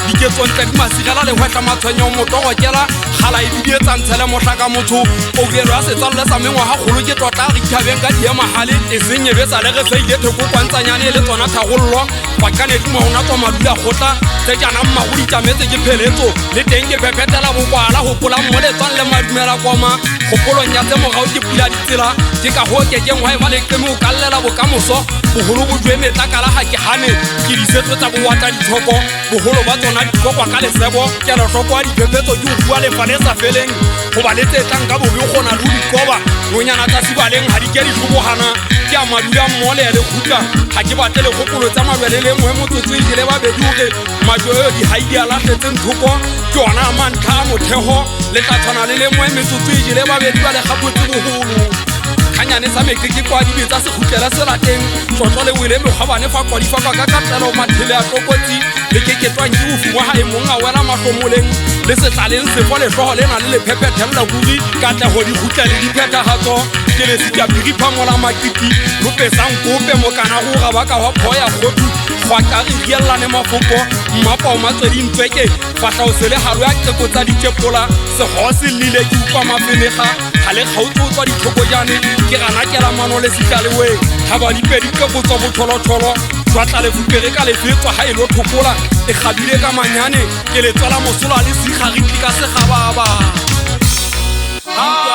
diketsong tsa dimasigela le hwetla matshwenyo motogo kela gala e bidie tsantsele motlaka motho oukelo ya setswalle sa mengwaga kgolo ke tota re ithabeng ka diemagale e senyebetsa le ge se ile theko kwantsanyane le tsona thagollo bakanedimo gona tswa madula kgotla tse jaanang mmago ditametse ke pheletso le teng ke phephetela bokwala gopola mmoletswang le madumela koma kgopolong ya tse mogao ke pula ditsela ke ka go kekeng wa e ba leqeme o kallela bokamoso bogolo bo jwe metlakala ga ke gane ke disetso tsa bowata dithoko bogolo ba tsona ditlhokwa ka lesebo kelotlhoko ya diphephetso ke o bua lefa le sa feleng go ba le tsetlang ka bobe gona le o dikoba nonyana tsa sebaleng ga di ke ditlhobogana ke a madula mmole le khutla ga ke batle le kgopolo tsa malwele le ngwe motsotso e le babedi oge majo eo dihaidi a latlhetseng thoko ke ona a mantlha a mothego le tla tshwana le ngwe metsotso e le babedi ba le gapotse bogolo kanyane sa meke ke kwa dibe tsa sekhutlela selateng tlotlo le wele mekgwabane fa kwadifafa ka katlelo mathele a tlokotsi le keketswang ke bofungwa ga e mong a wela mahlomoleng le setlaleng sefo letlhogo le na le lephephethelela ruri katlego dikgutla le diphetagatso ke le sediapiriphamola makiti lopesang kope mokana go ga baka wa phoya kgotu go ka re riellane mafoko mmapa o matsweding tsweke fatlao se le haro ya teko tsa ditepola sego se lile ke utlwa mafenega ga le kgaotso tswa ditlhokojane ke ganakela mano le setlalewe ga ba dipedi ke botswa botholotsholo jwatla le fupere ka lefetswa ga e lo thokola e gabile ka manyane ke le tswela mosola le segariki ka segababa ha